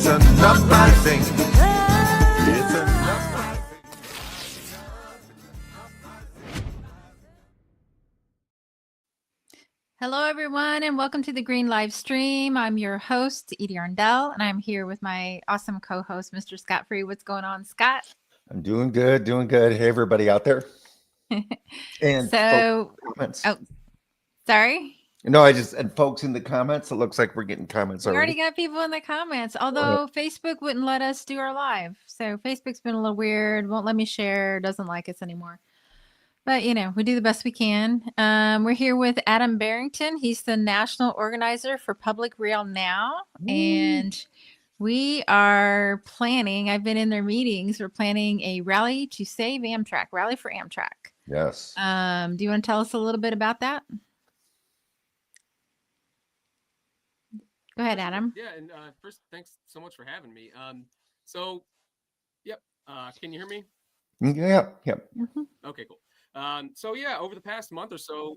It's enough, I think. It's enough, I think. Hello, everyone, and welcome to the Green Live Stream. I'm your host, Edie Arndell, and I'm here with my awesome co-host, Mr. Scott Free. What's going on, Scott? I'm doing good, doing good. Hey, everybody out there. And So, comments. oh, sorry. No, and folks in the comments. It looks like we're getting comments We already already. got people in the comments, although Facebook wouldn't let us do our live. So Facebook's been a little weird, won't let me share, doesn't like us anymore. But, you know, we do the best we can. We're here with Adam Barrington. He's the national organizer for Public Rail Now. And we are planning, I've been in their meetings, we're planning a rally to save Amtrak, Rally for Amtrak. Yes. Do you want to tell us a little bit about that? Go ahead, Adam. Yeah, and first, thanks so much for having me. Can you hear me? Yeah. Mm-hmm. Okay, cool. Over the past month or so,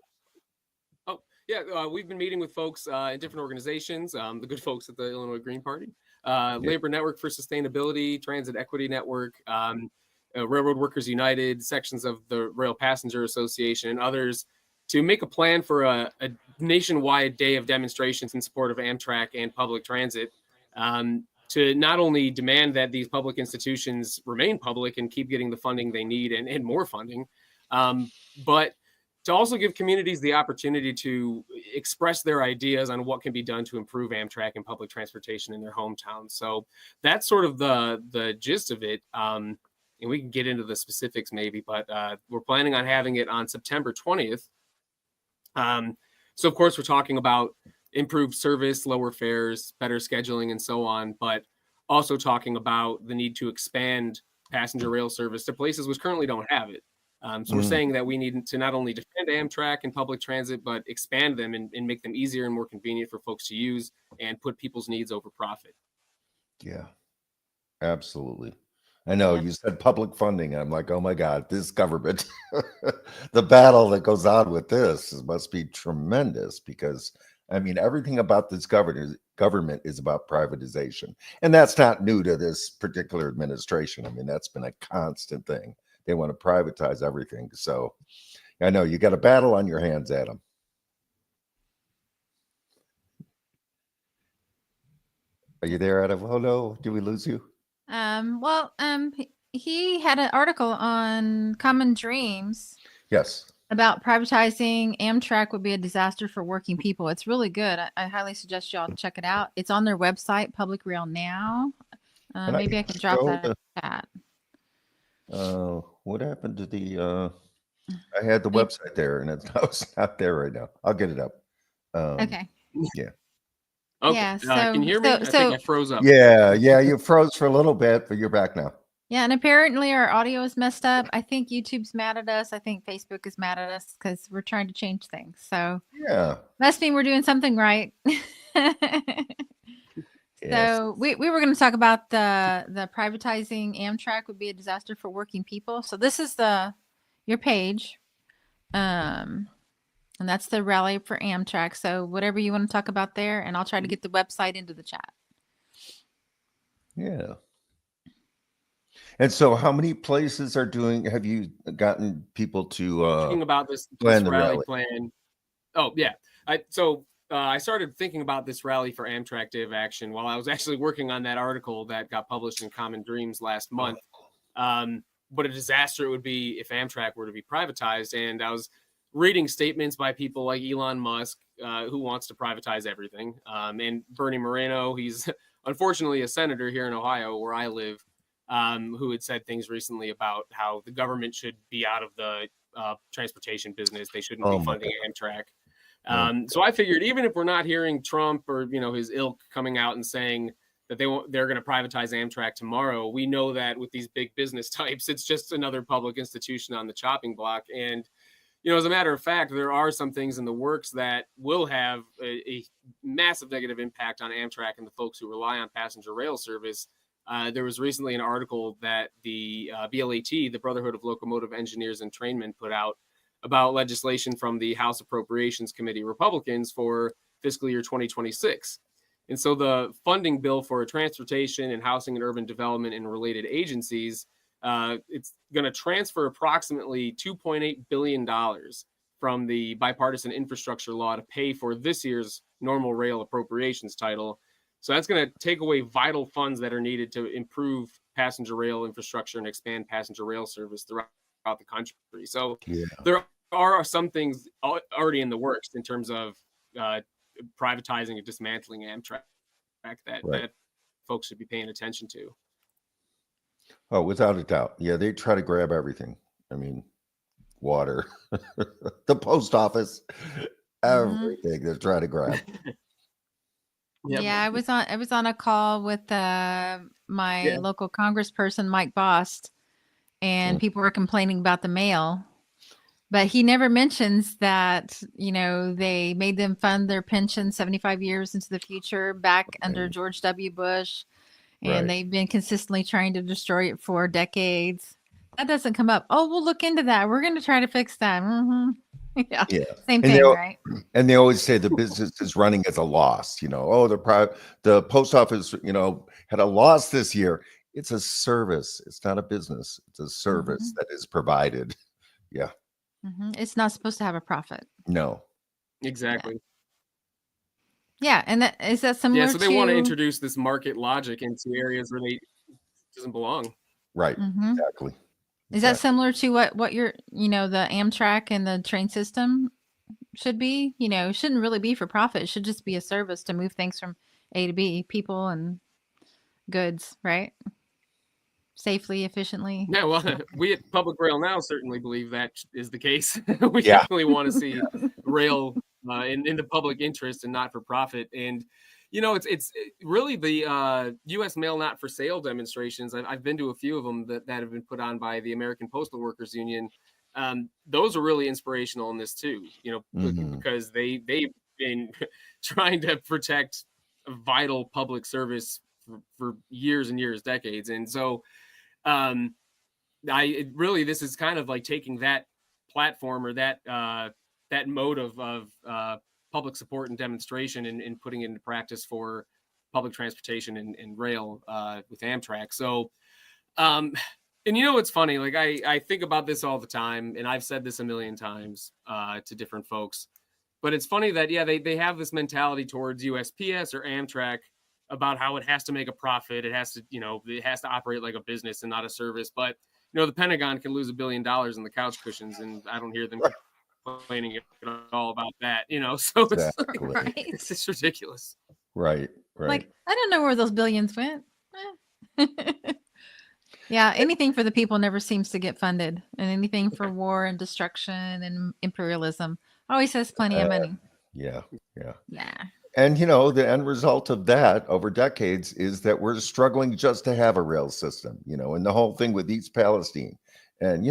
we've been meeting with folks in different organizations, the good folks at the Illinois Green Party, Labor Network for Sustainability, Transit Equity Network, Railroad Workers United, sections of the Rail Passenger Association, and others to make a plan for a nationwide day of demonstrations in support of Amtrak and public transit, to not only demand that these public institutions remain public and keep getting the funding they need and more funding, but to also give communities the opportunity to express their ideas on what can be done to improve Amtrak and public transportation in their hometowns. So that's sort of the gist of it. And we can get into the specifics maybe, but we're planning on having it on September 20th. So of course we're talking about improved service, lower fares, better scheduling, and so on, but also talking about the need to expand passenger rail service to places which currently don't have it. So we're saying that we need to not only defend Amtrak and public transit, but expand them and make them easier and more convenient for folks to use and put people's needs over profit. Yeah, absolutely. I know you said public funding. I'm like, oh my God, this government, the battle that goes on with this must be tremendous because, I mean, everything about this government is about privatization. And that's not new to this particular administration. I mean, that's been a constant thing. They want to privatize everything. So I know you got a battle on your hands, Adam. Are you there, Adam? Oh no, did we lose you? He had an article on Common Dreams. Yes. About privatizing Amtrak would be a disaster for working people. It's really good. I highly suggest y'all check it out. It's on their website, Public Rail Now. Maybe I can drop that in the chat. What happened to the? I had the website there, and it's not there right now. I'll get it up. Okay. Yeah. Okay. Yeah. Can you hear me? I think I froze up. Yeah. You froze for a little bit, but you're back now. Yeah, and apparently our audio is messed up. I think YouTube's mad at us. I think Facebook is mad at us because we're trying to change things. So yeah, must mean we're doing something right. Yes. So we were going to talk about the privatizing Amtrak would be a disaster for working people. So this is your page, and that's the rally for Amtrak. So whatever you want to talk about there, and I'll try to get the website into the chat. Yeah. And so how many places have you gotten people to thinking about this rally plan? Oh, yeah. I started thinking about this rally for Amtrak Day of Action while I was actually working on that article that got published in Common Dreams last month. But a disaster it would be if Amtrak were to be privatized. And I was reading statements by people like Elon Musk, who wants to privatize everything. And Bernie Moreno, he's unfortunately a senator here in Ohio where I live, who had said things recently about how the government should be out of the transportation business. They shouldn't be funding Amtrak. So I figured even if we're not hearing Trump or, his ilk coming out and saying that they're going to privatize Amtrak tomorrow, we know that with these big business types, it's just another public institution on the chopping block. And, as a matter of fact, there are some things in the works that will have a massive negative impact on Amtrak and the folks who rely on passenger rail service. There was recently an article that the BLAT, the Brotherhood of Locomotive Engineers and Trainmen, put out about legislation from the House Appropriations Committee Republicans for fiscal year 2026. And so the funding bill for transportation and housing and urban development and related agencies, it's going to transfer approximately $2.8 billion from the bipartisan infrastructure law to pay for this year's normal rail appropriations title. So that's going to take away vital funds that are needed to improve passenger rail infrastructure and expand passenger rail service throughout the country. So there are some things already in the works in terms of privatizing and dismantling Amtrak that folks should be paying attention to. Oh, without a doubt. Yeah, they try to grab everything. I mean, water, the post office, everything they're trying to grab. Yeah, I was on a call with my local congressperson, Mike Bost, and people were complaining about the mail. But he never mentions that, they made them fund their pension 75 years into the future back under George W. Bush. And they've been consistently trying to destroy it for decades. That doesn't come up. Oh, we'll look into that. We're going to try to fix that. Yeah. Same thing, right? And they always say the business is running as a loss. The post office, had a loss this year. It's a service. It's not a business. It's a service that is provided. Yeah. It's not supposed to have a profit. No. Exactly. Yeah, and is that similar? Yeah, so they want to introduce this market logic into areas where it doesn't belong. Right. Exactly. Is that similar to what your the Amtrak and the train system should be? It shouldn't really be for profit. It should just be a service to move things from A to B, people and goods, right? Safely, efficiently. Yeah, well, we at Public Rail Now certainly believe that is the case. We definitely want to see rail in the public interest and not for profit. And it's really the U.S. mail not for sale demonstrations. I've been to a few of them that have been put on by the American Postal Workers Union. Those are really inspirational in this too. Because they've been trying to protect a vital public service for years and years, decades. And so this is kind of like taking that platform or that mode of public support and demonstration and putting it into practice for public transportation and rail with Amtrak. So, and it's funny, like I think about this all the time, and I've said this a million times to different folks, but it's funny that, they have this mentality towards USPS or Amtrak about how it has to make a profit. It has to, it has to operate like a business and not a service. But, the Pentagon can lose $1 billion in the couch cushions, and I don't hear them complaining at all about that, so it's just ridiculous. Right. Like, I don't know where those billions went. Yeah, anything for the people never seems to get funded, and anything for war and destruction and imperialism always has plenty of money. Yeah. And the end result of that over decades is that we're struggling just to have a rail system, and the whole thing with East Palestine. And,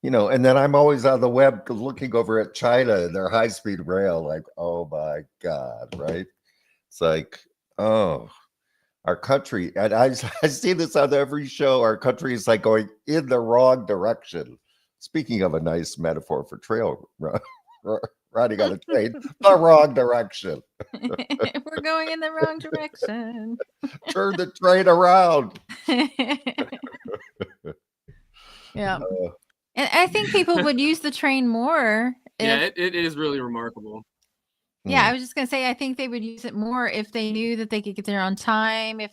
and then I'm always on the web looking over at China and their high-speed rail, like, oh my God, right? It's like, oh, our country, and I see this on every show, our country is like going in the wrong direction. Speaking of a nice metaphor for trail riding on a train, the wrong direction. We're going in the wrong direction. Turn the train around. Yeah. And I think people would use the train more. It is really remarkable. Yeah, I was just going to say, I think they would use it more if they knew that they could get there on time, if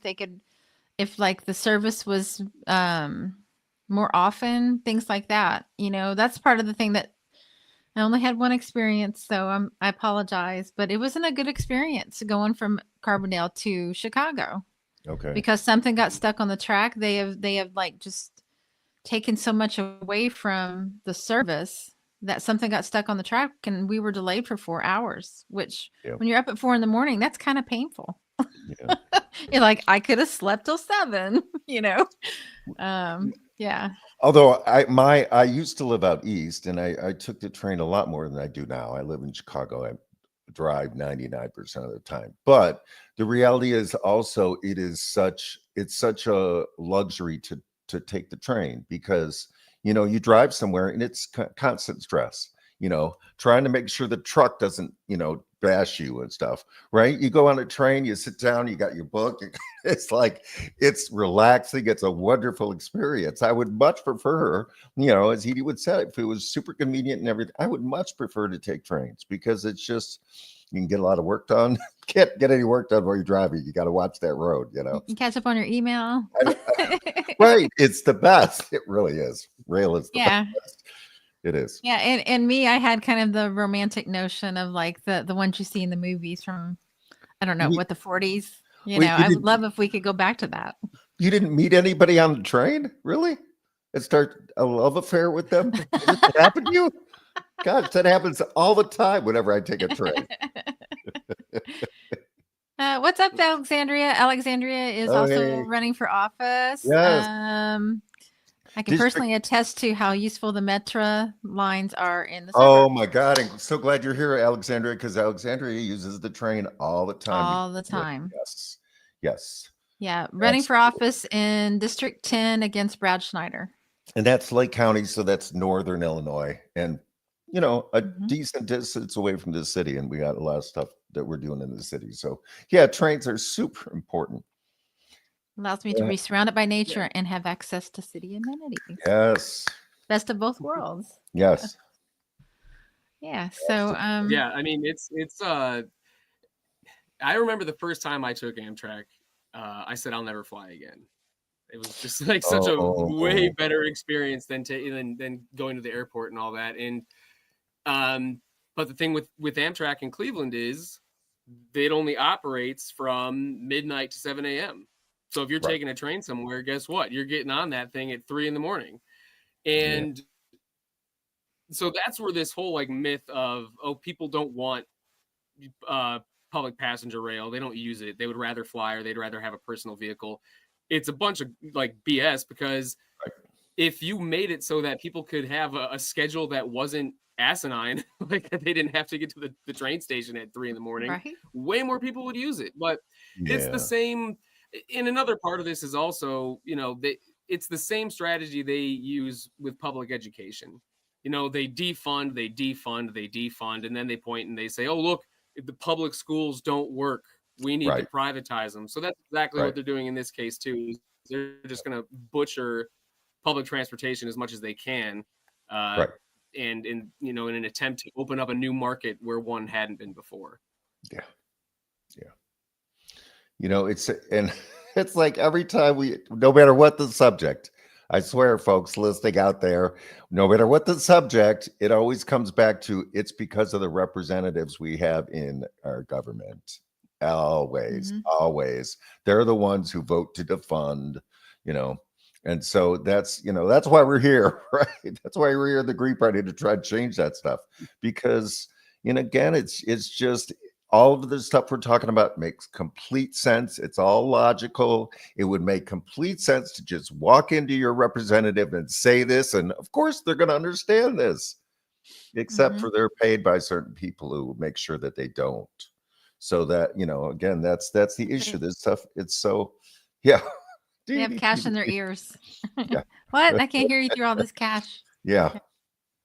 like the service was more often, things like that. That's part of the thing that I only had one experience, so I apologize, but it wasn't a good experience going from Carbondale to Chicago. Okay. Because something got stuck on the track. They have like just taken so much away from the service that something got stuck on the track, and we were delayed for 4 hours, which when you're up at 4 a.m, that's kind of painful. Yeah. You're like, I could have slept till 7, Yeah. Although I used to live out east, and I took the train a lot more than I do now. I live in Chicago. I drive 99% of the time. But the reality is also it's such a luxury to take the train, because you drive somewhere and it's constant stress, trying to make sure the truck doesn't bash you and stuff, right? You go on a train, you sit down, you got your book. It's like, it's relaxing. It's a wonderful experience. I would much prefer, as he would say, if it was super convenient and everything, I would much prefer to take trains because it's just, you can get a lot of work done. Can't get any work done while you're driving. You got to watch that road, You can catch up on your email. Right. It's the best. It really is. Rail is the Yeah. best. It is. Yeah, and me, I had kind of the romantic notion of like the ones you see in the movies from, I don't know, You- what, the 40s. Wait, I would love if we could go back to that. You didn't meet anybody on the train? Really? And start a love affair with them? Did that happen to you? Gosh, that happens all the time whenever I take a train. What's up, Alexandria? Alexandria is Oh, also hey. running for office. Yes. I can District- personally attest to how useful the Metro lines are in the Oh suburbs. my God. I'm so glad you're here, Alexandria, because Alexandria uses the train all the time. All the time. Yes. Yes. Yeah, running for Absolutely. office in District 10 against Brad Schneider. And that's Lake County, so that's northern Illinois. And a Mhm. decent distance away from the city. And we got a lot of stuff that we're doing in the city. So yeah, trains are super important. Allows me to be surrounded by nature and have access to city amenities. Yes. Best of both worlds. Yes. Yeah. So Yeah, I mean, it's I remember the first time I took Amtrak, I said I'll never fly again. It was just like such a way better experience than going to the airport and all that. And but the thing with Amtrak in Cleveland is it only operates from midnight to 7 a.m. So if you're taking a train somewhere, guess what? You're getting on that thing at 3 a.m. And so that's where this whole like myth of, people don't want public passenger rail. They don't use it. They would rather fly, or they'd rather have a personal vehicle. It's a bunch of like BS, because if you made it so that people could have a schedule that wasn't asinine, like that they didn't have to get to the train station at 3 a.m, right. way more people would use it. But it's the same. And another part of this is also, it's the same strategy they use with public education. They defund, and then they point and they say, oh, look, the public schools don't work. We need to privatize them. So that's exactly what they're doing in this case too. They're just going to butcher public transportation as much as they can. And in an attempt to open up a new market where one hadn't been before. Yeah. It's like every time no matter what the subject, I swear, folks listening out there, no matter what the subject, it always comes back to, it's because of the representatives we have in our government. Always. They're the ones who vote to defund, and so that's why we're here, right? That's why we're here in the Green Party, to try to change that stuff, because, again, it's just, all of the stuff we're talking about makes complete sense. It's all logical. It would make complete sense to just walk into your representative and say this. And of course, they're going to understand this, except for they're paid by certain people who make sure that they don't. So that, again, that's the issue. This stuff, it's so, yeah. They have cash in their ears. Yeah. What? I can't hear you through all this cash. Yeah.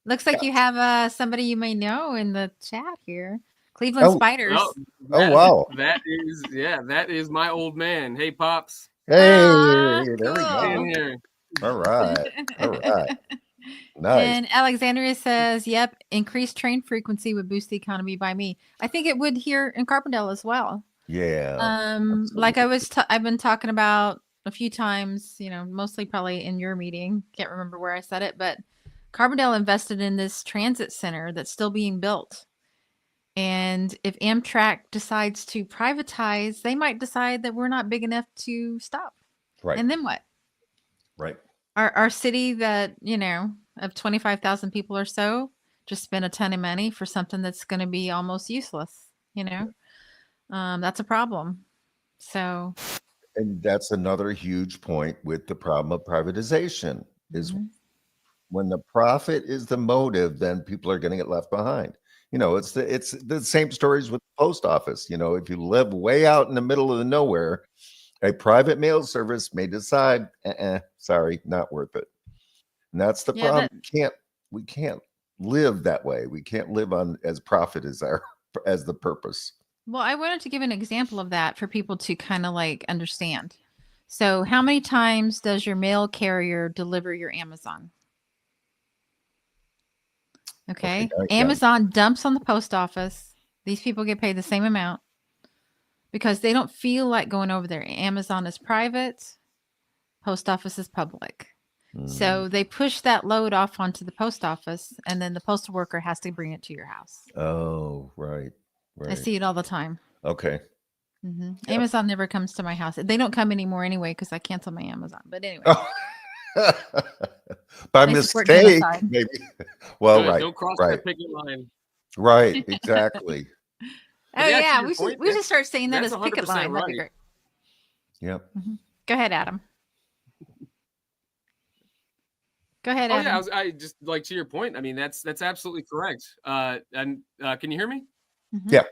Looks like you have somebody you may know in the chat here. Cleveland Spiders. Wow. That is my old man. Hey, Pops. Hey, there we go. In here. All right. Nice. And Alexandria says, yep, increased train frequency would boost the economy by me. I think it would here in Carbondale as well. Yeah. Like I've been talking about a few times, mostly probably in your meeting. Can't remember where I said it, but Carbondale invested in this transit center that's still being built. And if Amtrak decides to privatize, they might decide that we're not big enough to stop. Right. And then what? Right. Our city that, of 25,000 people or so, just spent a ton of money for something that's going to be almost useless, that's a problem. So. And that's another huge point with the problem of privatization is when the profit is the motive, then people are going to get left behind. It's the same stories with the post office. If you live way out in the middle of the nowhere, a private mail service may decide, sorry, not worth it. And that's the problem. We can't live that way. We can't live on as profit as our as the purpose. Well, I wanted to give an example of that for people to kind of like understand. So, how many times does your mail carrier deliver your Amazon? Okay. yeah. Amazon dumps on the post office. These people get paid the same amount because they don't feel like going over there. Amazon is private, post office is public. So they push that load off onto the post office, and then the postal worker has to bring it to your house. Oh, right. I see it all the time. Okay. Yep. Amazon never comes to my house. They don't come anymore anyway because I canceled my Amazon. But anyway. By They support mistake, genocide. maybe. Well, Good, right. Don't cross right. that picket line. Right. Exactly. Oh yeah, to yeah, your we point, should start saying that that's as picket 100% line. That'd be right. great. Yep. Go ahead, Adam. Go ahead, Oh Adam. yeah, I just like to your point. I mean, that's absolutely correct. And can you hear me? Yeah.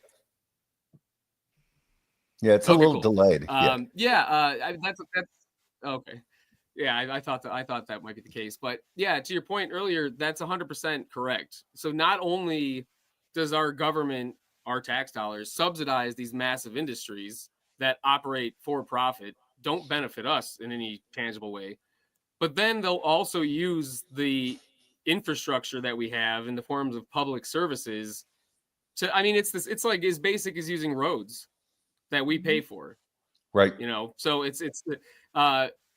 Yeah, it's a Okay, little cool. delayed. That's okay. Yeah, I thought that might be the case, but yeah, to your point earlier, that's 100% correct. So not only does our government, our tax dollars, subsidize these massive industries that operate for profit, don't benefit us in any tangible way, but then they'll also use the infrastructure that we have in the forms of public services to. I mean, it's like as basic as using roads that we pay for. Right. So it's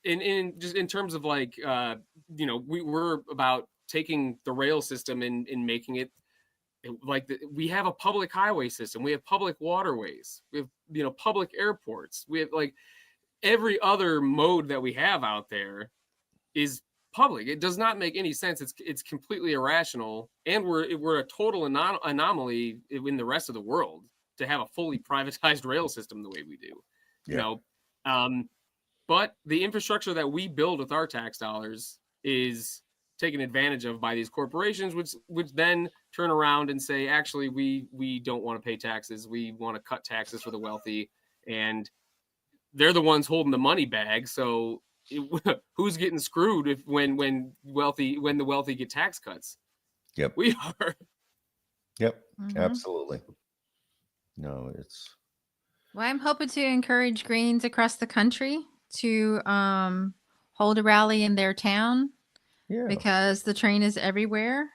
in terms of like we're about taking the rail system and making it like we have a public highway system, we have public waterways, we have public airports, we have like every other mode that we have out there is public. It does not make any sense. It's completely irrational, and we're a total anomaly in the rest of the world to have a fully privatized rail system the way we do. But the infrastructure that we build with our tax dollars is taken advantage of by these corporations, which then turn around and say, actually, we don't want to pay taxes. We want to cut taxes for the wealthy, and they're the ones holding the money bag. So who's getting screwed when the wealthy get tax cuts? Yep. We are. Yep. Absolutely. No, it's. Well, I'm hoping to encourage Greens across the country to hold a rally in their town because the train is everywhere.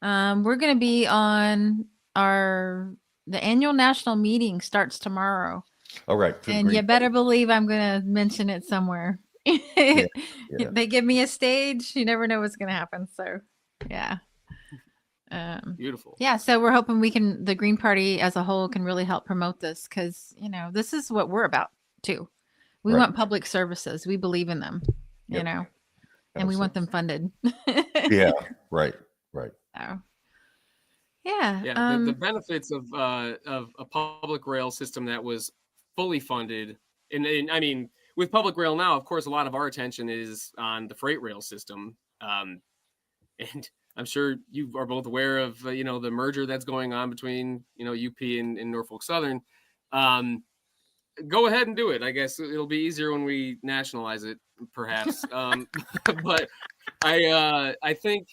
We're going to be on the annual national meeting starts tomorrow. All right. And you better believe I'm going to mention it somewhere. They give me a stage. You never know what's going to happen. So, yeah. Beautiful. Yeah. So we're hoping the Green Party as a whole can really help promote this because, this is what we're about too. We want public services. We believe in them, and we want them funded. Yeah. Right. So, yeah. Yeah. The benefits of a public rail system that was fully funded. And I mean, with public rail now, of course, a lot of our attention is on the freight rail system. And I'm sure you are both aware of, the merger that's going on between, UP and Norfolk Southern. Go ahead and do it. I guess it'll be easier when we nationalize it, perhaps. But I think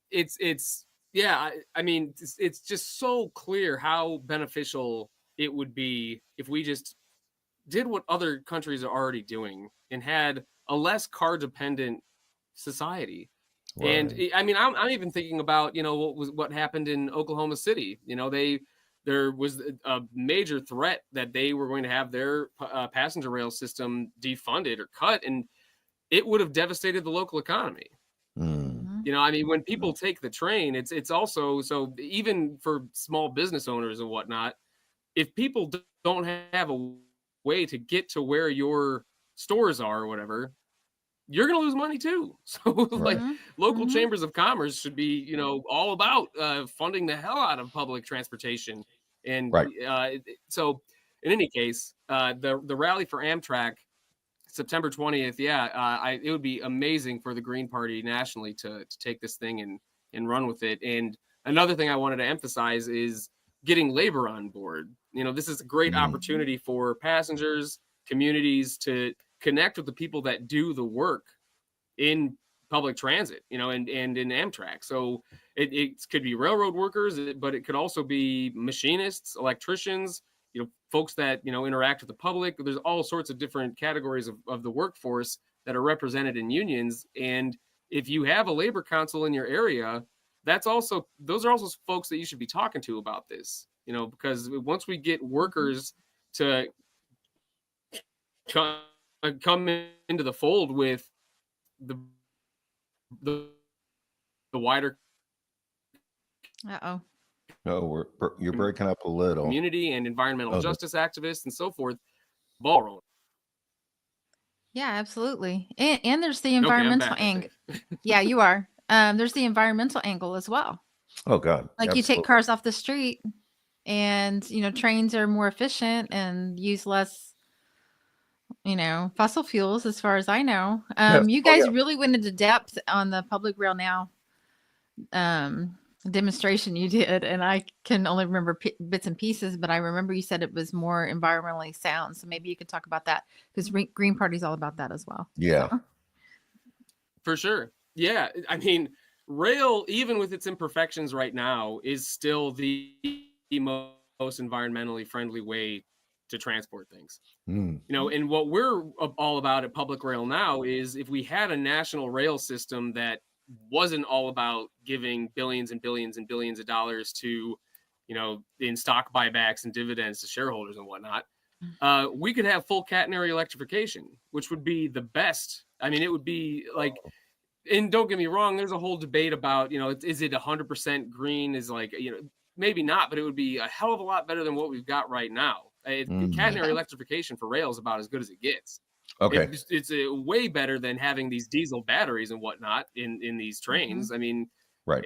it's just so clear how beneficial it would be if we just did what other countries are already doing and had a less car dependent society. Right. And I mean, I'm even thinking about, what happened in Oklahoma City. There was a major threat that they were going to have their passenger rail system defunded or cut, and it would have devastated the local economy. I mean, when people take the train, it's also, so even for small business owners and whatnot, if people don't have a way to get to where your stores are or whatever, you're going to lose money too. So like local chambers of commerce should be, all about funding the hell out of public transportation. And so in any case, the rally for Amtrak, September 20th. It would be amazing for the Green Party nationally to take this thing and run with it. And another thing I wanted to emphasize is getting labor on board. This is a great opportunity for passengers, communities to connect with the people that do the work in public transit, and in Amtrak. So it could be railroad workers, but it could also be machinists, electricians, folks that, interact with the public. There's all sorts of different categories of the workforce that are represented in unions. And if you have a labor council in your area, those are also folks that you should be talking to about this, because once we get workers to come into the fold with the wider No, you're breaking up a little. community and environmental justice activists and so forth, ball rolling. Yeah, absolutely. And there's the environmental angle. Yeah, you are. There's the environmental angle as well. Oh God. Like absolutely. you take cars off the street and, trains are more efficient and use less, fossil fuels as far as I know. Yes. You guys really went into depth on the Public Rail Now demonstration you did, and I can only remember bits and pieces, but I remember you said it was more environmentally sound. So maybe you could talk about that, because Green Party's all about that as well. Yeah. So. For sure. Yeah. I mean, rail, even with its imperfections right now, is still the most environmentally friendly way to transport things. And what we're all about at Public Rail Now is, if we had a national rail system that wasn't all about giving billions and billions and billions of dollars to, in stock buybacks and dividends to shareholders and whatnot, we could have full catenary electrification, which would be the best. I mean, it would be like, and don't get me wrong, there's a whole debate about, is it 100% green? Is like, maybe not, but it would be a hell of a lot better than what we've got right now. Catenary electrification for rail is about as good as it gets. Okay. It's way better than having these diesel batteries and whatnot in these trains. I mean, right.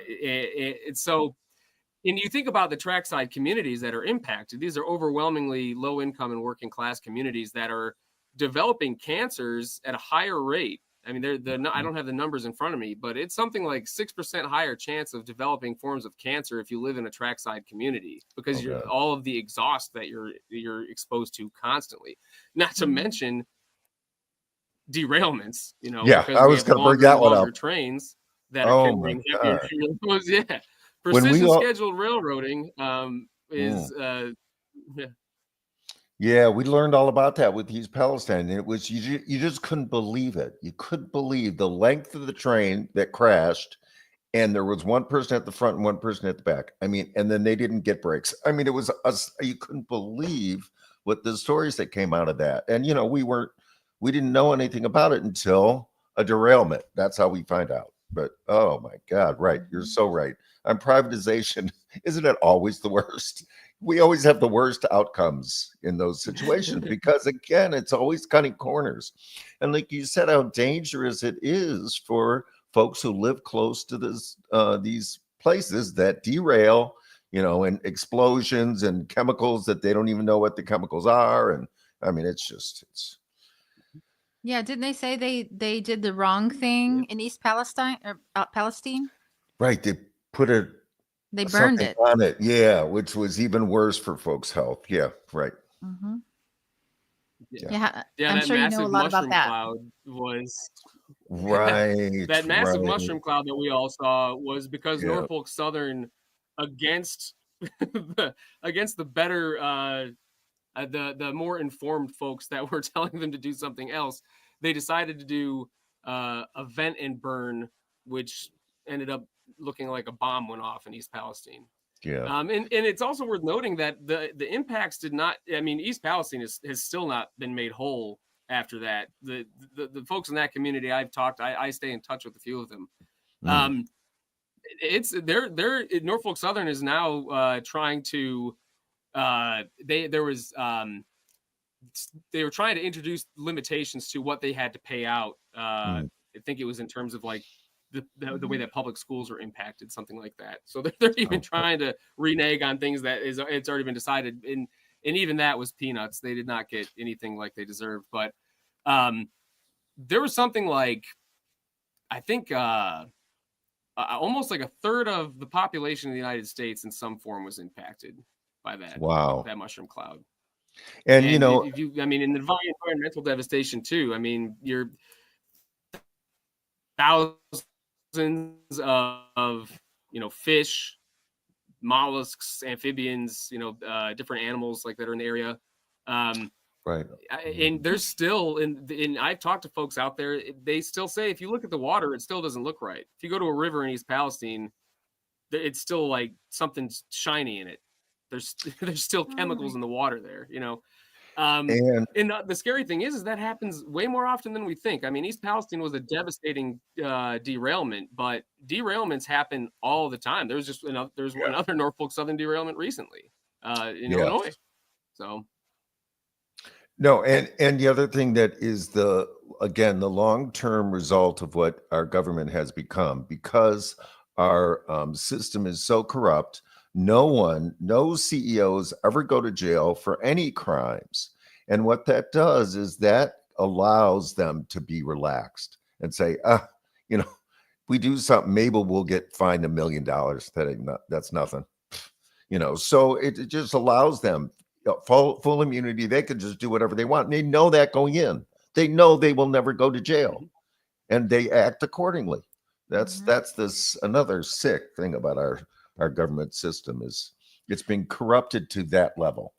So, and you think about the trackside communities that are impacted. These are overwhelmingly low income and working class communities that are developing cancers at a higher rate. I mean, I don't have the numbers in front of me, but it's something like 6% higher chance of developing forms of cancer if you live in a trackside community, because you're all of the exhaust that you're exposed to constantly. Not to mention derailments. Yeah, I was going to bring that one up. Trains that are carrying heavier loads. Yeah, precision scheduled railroading is. Yeah, we learned all about that with East Palestine. It was you just couldn't believe it. You couldn't believe the length of the train that crashed, and there was one person at the front and one person at the back. I mean, and then they didn't get brakes. I mean, it was you couldn't believe what the stories that came out of that. And we didn't know anything about it until a derailment. That's how we find out. But oh my God, right. You're so right. On privatization, isn't it always the worst? We always have the worst outcomes in those situations because, again, it's always cutting corners. And like you said, how dangerous it is for folks who live close to these places that derail, and explosions and chemicals that they don't even know what the chemicals are. And I mean, it's. Yeah, didn't they say they did the wrong thing in East Palestine or Palestine? Right, they put it. They burned it on it, yeah, which was even worse for folks' health. Yeah, right. Mm-hmm. Yeah, I'm sure you know a lot about that. Cloud was right. That massive mushroom cloud that we all saw was because Norfolk Southern, against the better, the more informed folks that were telling them to do something else, they decided to do a vent and burn, which ended up looking like a bomb went off in East Palestine. Yeah. And it's also worth noting that the impacts did not. I mean, East Palestine has still not been made whole after that. The folks in that community I've talked, I stay in touch with a few of them. It's Norfolk Southern is now trying to. They were trying to introduce limitations to what they had to pay out. I think it was in terms of like the way that public schools are impacted, something like that. So they're even trying to renege on things that it's already been decided. And even that was peanuts. They did not get anything like they deserved. But there was something like, I think almost like a third of the population of the United States in some form was impacted by that. Wow. That mushroom cloud. And in the environmental devastation too. I mean, you're thousands of fish, mollusks, amphibians, different animals like that are in the area. Right. And there's still, and I've talked to folks out there, they still say if you look at the water, it still doesn't look right. If you go to a river in East Palestine, it's still like something's shiny in it. There's still chemicals in the water there, And and the scary thing is that happens way more often than we think. I mean, East Palestine was a devastating derailment, but derailments happen all the time. There's one other Norfolk Southern derailment recently in yes. Illinois. So No, and the other thing that is the long-term result of what our government has become, because our system is so corrupt, no CEOs ever go to jail for any crimes. And what that does is that allows them to be relaxed and say, we do something, maybe we'll get fined $1 million. That's nothing. So it just allows them full immunity. They can just do whatever they want. And they know that going in. They know they will never go to jail, and they act accordingly. That's this another sick thing about our government system is it's been corrupted to that level.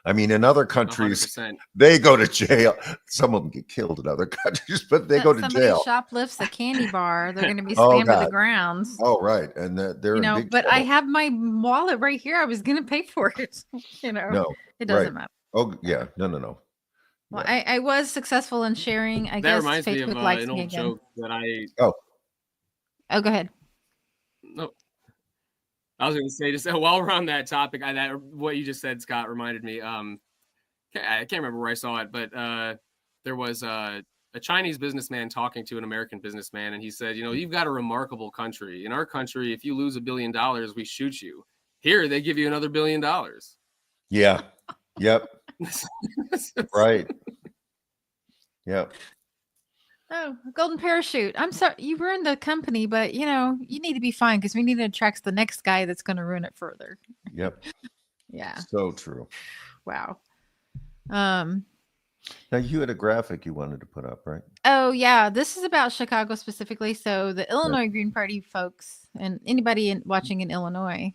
I mean, in other countries, 100%. they go to jail. Some of them get killed in other countries, but they go to somebody jail. shoplifts a candy bar, they're going to be slammed to the ground. Oh, right. And they're in big but trouble. I have my wallet right here. I was going to pay for it. No, it doesn't matter. Oh, yeah. No. Well, I was successful in sharing. I That guess reminds me of Facebook likes an me old again. joke that I. Oh, go ahead. No, I was going to say, just while we're on that topic, what you just said, Scott, reminded me. I can't remember where I saw it, but there was a Chinese businessman talking to an American businessman, and he said, you've got a remarkable country. In our country, if you lose $1 billion, we shoot you. Here, they give you another $1 billion. Yeah. Yep. Right. Yep. Oh, a golden parachute. I'm sorry, you ruined the company, but you need to be fine because we need to attract the next guy that's going to ruin it further. Yep. Yeah. So true. Wow. Now you had a graphic you wanted to put up, right? Oh yeah, this is about Chicago specifically. So the Illinois Green Party folks and anybody watching in Illinois,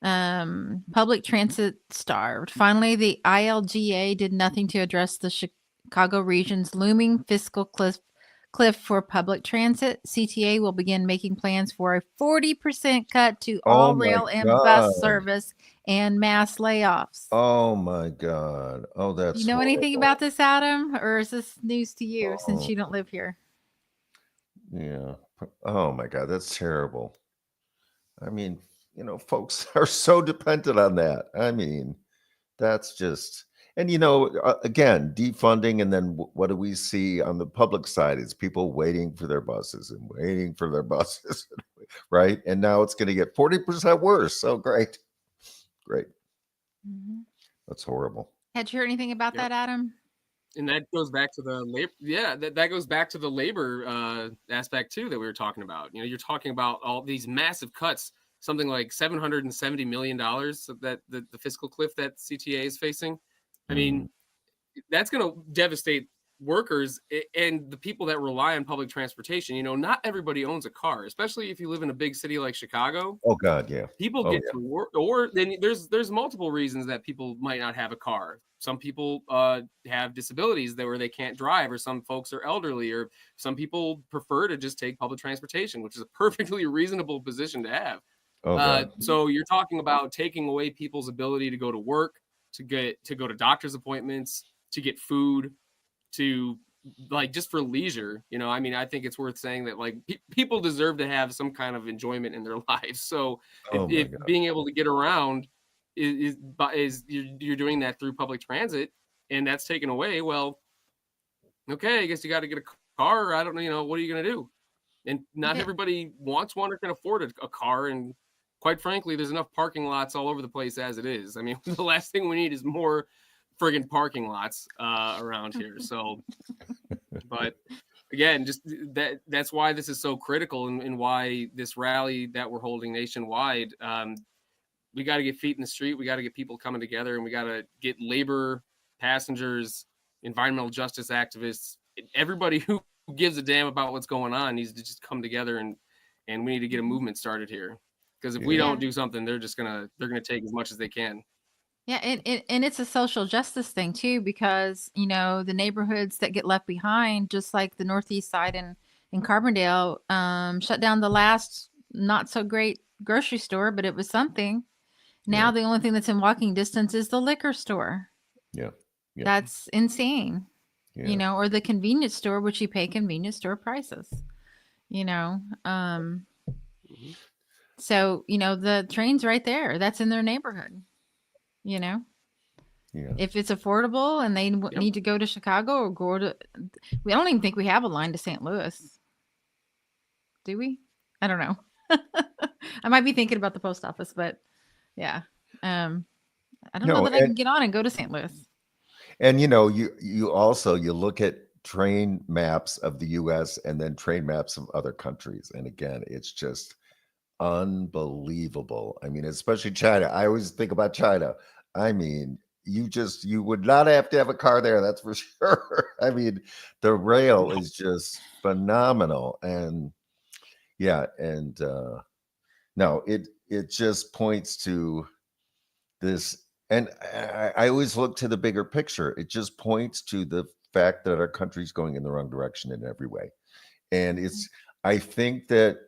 public transit starved. Finally, the ILGA did nothing to address the Chicago region's looming fiscal cliff for public transit. CTA will begin making plans for a 40% cut to all rail and bus service and mass layoffs. Oh my God. Oh, that's you know horrible. anything about this, Adam? Or is this news to you since you don't live here? Yeah. Oh my God, that's terrible. I mean, folks are so dependent on that. I mean, that's just, and again, defunding, and then what do we see on the public side? It's people waiting for their buses, right? And now it's going to get 40% worse. So great. That's horrible. Had you heard anything about that, Adam? And that goes back to the labor. Yeah, that goes back to the labor aspect too that we were talking about. You're talking about all these massive cuts, something like $770 million that the fiscal cliff that CTA is facing. I mean, that's going to devastate workers and the people that rely on public transportation. Not everybody owns a car, especially if you live in a big city like Chicago. Oh God, yeah. People get to work, or then there's multiple reasons that people might not have a car. Some people have disabilities where they can't drive, or some folks are elderly, or some people prefer to just take public transportation, which is a perfectly reasonable position to have. So you're talking about taking away people's ability to go to work, to go to doctor's appointments, to get food, to just for leisure. I think it's worth saying that people deserve to have some kind of enjoyment in their lives. So if being able to get around is you're doing that through public transit, and that's taken away, well, okay, I guess you got to get a car. I don't know, what are you going to do? And not everybody wants one or can afford a car. And quite frankly, there's enough parking lots all over the place as it is. I mean, the last thing we need is more friggin' parking lots around here. So, but again, just that's why this is so critical, and why this rally that we're holding nationwide, we got to get feet in the street. We got to get people coming together, and we got to get labor, passengers, environmental justice activists, everybody who gives a damn about what's going on needs to just come together and and we need to get a movement started here. Because if we don't do something, they're gonna take as much as they can. Yeah, and it's a social justice thing too, because the neighborhoods that get left behind, just like the Northeast Side in Carbondale, shut down the last not so great grocery store, but it was something. Now the only thing that's in walking distance is the liquor store. Yeah. That's insane. Yeah. Or the convenience store, which you pay convenience store prices. So the train's right there. That's in their neighborhood. Yeah. If it's affordable and they need to go to Chicago or go to, we don't even think we have a line to St. Louis. Do we? I don't know. I might be thinking about the post office, but yeah. I don't know that I can get on and go to St. Louis. And you also look at train maps of the US and then train maps of other countries. And again, it's just unbelievable. I mean, especially China. I always think about China. I mean, you would not have to have a car there, that's for sure. I mean, the rail is just phenomenal. And no, it just points to this. And I always look to the bigger picture. It just points to the fact that our country's going in the wrong direction in every way. And I think that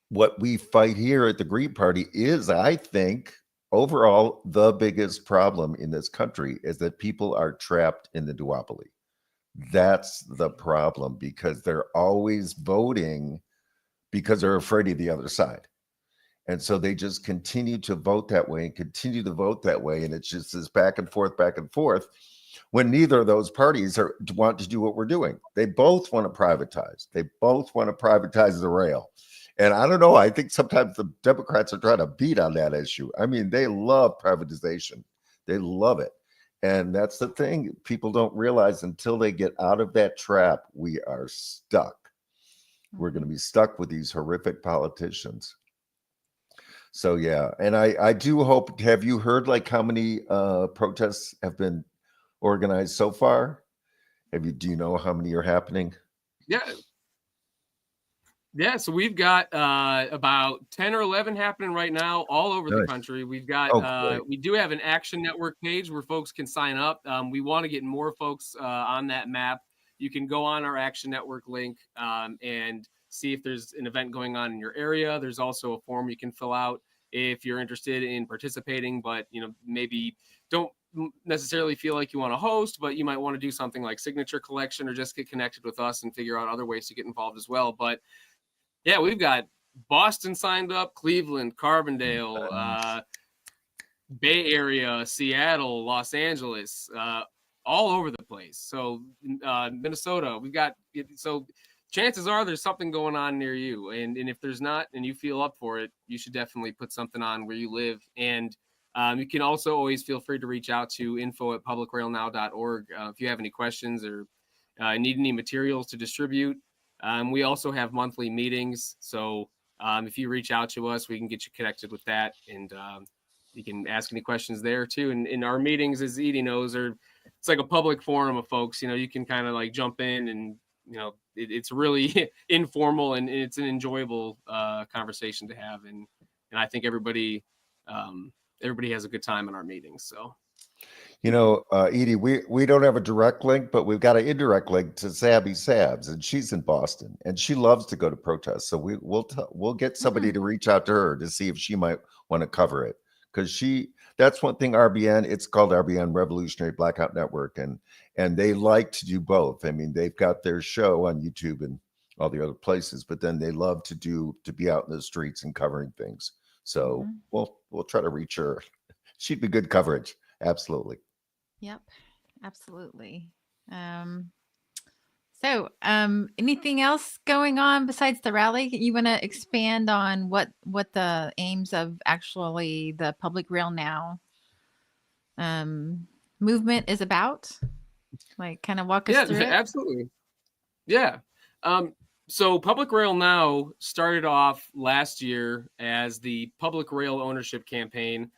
what we fight here at the Green Party is, I think, overall, the biggest problem in this country is that people are trapped in the duopoly. That's the problem, because they're always voting because they're afraid of the other side. And so they just continue to vote that way and continue to vote that way. And it's just this back and forth, when neither of those parties want to do what we're doing. They both want to privatize. They both want to privatize the rail. And I don't know, I think sometimes the Democrats are trying to beat on that issue. I mean, they love privatization. They love it. And that's the thing people don't realize until they get out of that trap, we are stuck. We're going to be stuck with these horrific politicians. So, yeah. And I do hope, have you heard like how many protests have been organized so far? Do you know how many are happening? Yeah, so we've got about 10 or 11 happening right now all over the country. We've got we do have an Action Network page where folks can sign up. We want to get more folks on that map. You can go on our Action Network link and see if there's an event going on in your area. There's also a form you can fill out if you're interested in participating, but maybe don't necessarily feel like you want to host, but you might want to do something like signature collection or just get connected with us and figure out other ways to get involved as well. But yeah, we've got Boston signed up, Cleveland, Carbondale, Bay Area, Seattle, Los Angeles, all over the place. So Minnesota, we've got, so chances are there's something going on near you. And if there's not, and you feel up for it, you should definitely put something on where you live. And you can also always feel free to reach out to info@publicrailnow.org if you have any questions or need any materials to distribute. We also have monthly meetings. So if you reach out to us, we can get you connected with that. And you can ask any questions there too. And in our meetings, as Edie knows, it's like a public forum of folks. You can kind of like jump in and, it's really informal and it's an enjoyable conversation to have. And I think everybody has a good time in our meetings. So. Edie, we don't have a direct link, but we've got an indirect link to Sabby Sabs, and she's in Boston, and she loves to go to protests. So we'll get somebody to reach out to her to see if she might want to cover it, because that's one thing. RBN, it's called RBN, Revolutionary Blackout Network, and they like to do both. I mean, they've got their show on YouTube and all the other places, but then they love to be out in the streets and covering things. So we'll try to reach her. She'd be good coverage. Absolutely. Yep, absolutely. So anything else going on besides the rally? You want to expand on what the aims of actually the Public Rail Now movement is about? Like, kind of walk us through it? Yeah, absolutely. Yeah. So Public Rail Now started off last year as the Public Rail Ownership Campaign.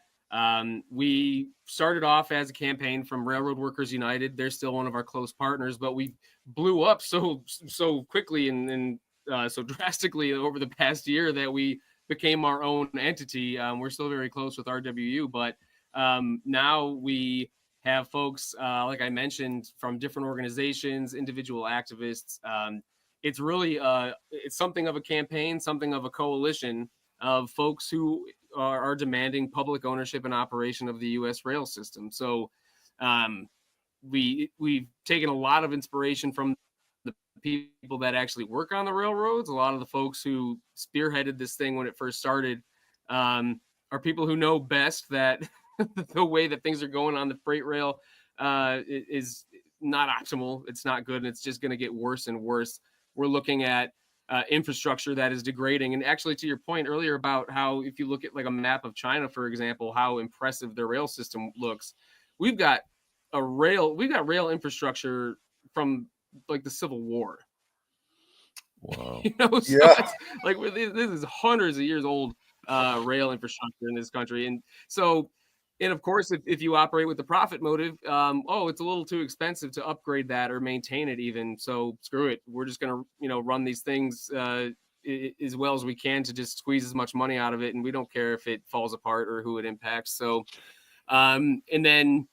We started off as a campaign from Railroad Workers United. They're still one of our close partners, but we blew up so quickly and so drastically over the past year that we became our own entity. We're still very close with RWU, but now we have folks, like I mentioned, from different organizations, individual activists. It's really it's something of a campaign, something of a coalition of folks who are demanding public ownership and operation of the U.S. rail system. So we've taken a lot of inspiration from the people that actually work on the railroads. A lot of the folks who spearheaded this thing when it first started are people who know best that the way that things are going on the freight rail is not optimal. It's not good, and it's just going to get worse and worse. We're looking at infrastructure that is degrading. And actually, to your point earlier about how if you look at like a map of China, for example, how impressive their rail system looks, we've got rail infrastructure from like the Civil War. Wow. You know, so it's like this is hundreds of years old rail infrastructure in this country. And so, and of course, if you operate with the profit motive, it's a little too expensive to upgrade that or maintain it even. So screw it. We're just going to, run these things as well as we can to just squeeze as much money out of it. And we don't care if it falls apart or who it impacts. So, and then,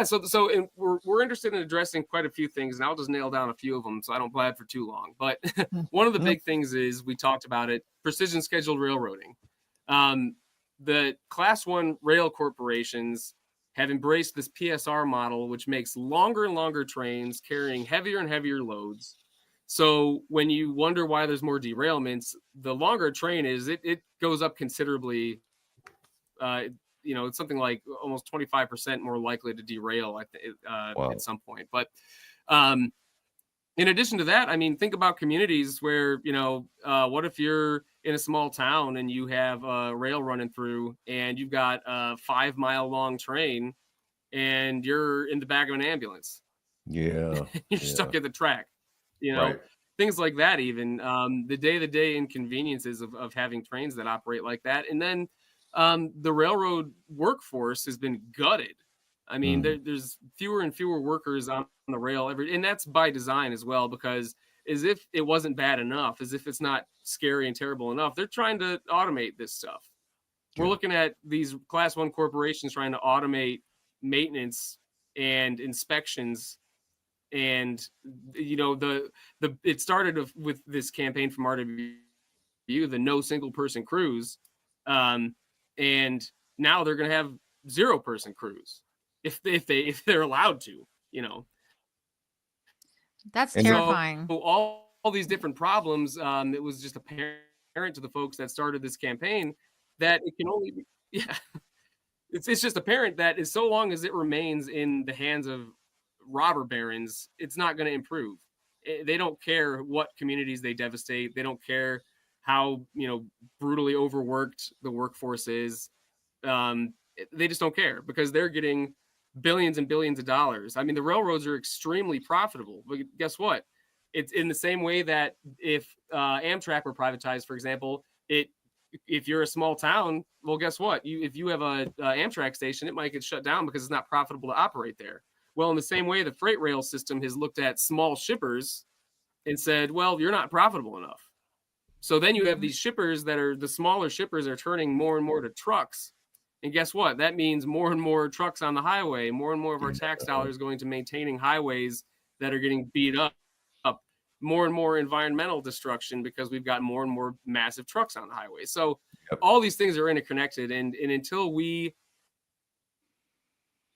so and we're interested in addressing quite a few things, and I'll just nail down a few of them so I don't blab for too long. But one of the big things is, we talked about it, precision scheduled railroading. The Class 1 rail corporations have embraced this PSR model, which makes longer and longer trains carrying heavier and heavier loads. So when you wonder why there's more derailments, the longer a train is, it goes up considerably. It's something like almost 25% more likely to derail at some point. But in addition to that, I mean, think about communities where, what if you're in a small town and you have a rail running through and you've got a 5-mile long train and you're in the back of an ambulance. Yeah. You're stuck at the track, Right. Things like that, even the day-to-day inconveniences of having trains that operate like that. And then the railroad workforce has been gutted. I mean, there's fewer and fewer workers on the rail and that's by design as well, because as if it wasn't bad enough, as if it's not scary and terrible enough, they're trying to automate this stuff. We're looking at these Class 1 corporations trying to automate maintenance and inspections. And, it started with this campaign from RWU, the no single person crews. And now they're going to have 0-person crews if they're allowed to, That's terrifying. So all these different problems, it was just apparent to the folks that started this campaign that it can only be, it's just apparent that as so long as it remains in the hands of robber barons, it's not going to improve. They don't care what communities they devastate. They don't care how, brutally overworked the workforce is. They just don't care because they're getting billions and billions of dollars. I mean, the railroads are extremely profitable, but guess what? It's in the same way that if Amtrak were privatized, for example, if you're a small town, well, guess what? If you have a Amtrak station, it might get shut down because it's not profitable to operate there. Well, in the same way, the freight rail system has looked at small shippers and said, well, you're not profitable enough. So then you have these shippers the smaller shippers are turning more and more to trucks. And guess what? That means more and more trucks on the highway, more and more of our tax dollars going to maintaining highways that are getting beat up, more and more environmental destruction because we've got more and more massive trucks on the highway. So all these things are interconnected. And until we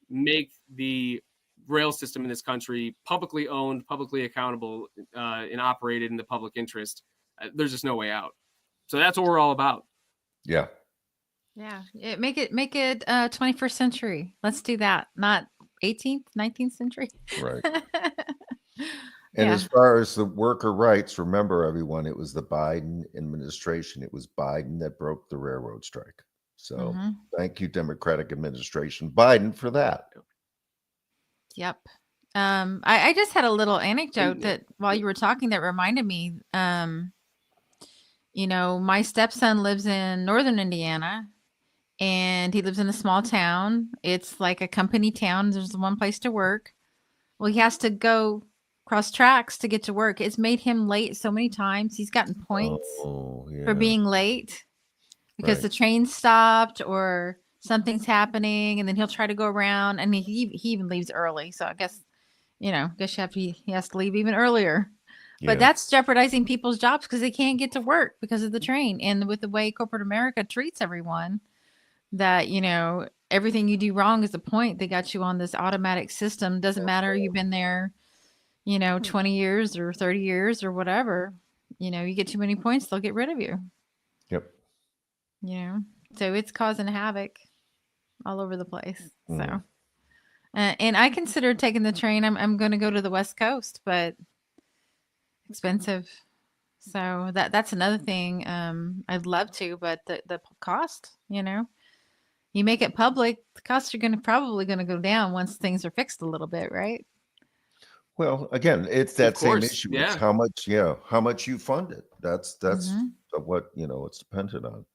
make the rail system in this country publicly owned, publicly accountable, and operated in the public interest, there's just no way out. So that's what we're all about. Yeah. Yeah. Make it 21st century. Let's do that. Not 18th, 19th century. Right. And as far as the worker rights, remember everyone, it was the Biden administration. It was Biden that broke the railroad strike. So thank you, Democratic administration, Biden, for that. Yep. I just had a little anecdote that while you were talking that reminded me, my stepson lives in northern Indiana and he lives in a small town. It's like a company town. There's one place to work. Well, he has to go cross tracks to get to work. It's made him late so many times. He's gotten points Oh, yeah. for being late because Right. the train stopped or something's happening, and then he'll try to go around, and he even leaves early. So I guess you he has to leave even earlier. Yeah. But that's jeopardizing people's jobs because they can't get to work because of the train. And with the way corporate America treats everyone, that everything you do wrong is a point. They got you on this automatic system. Doesn't matter you've been there 20 years or 30 years or whatever. You get too many points, they'll get rid of you. Yep. So it's causing havoc all over the place. Mm. So and I considered taking the train. I'm going to go to the West Coast, but expensive. So that's another thing. I'd love to, but the cost, you make it public, the costs are probably going to go down once things are fixed a little bit, right? Well, again, it's that same course, issue. yeah. It's how much you fund it. That's Mhm. what it's dependent on.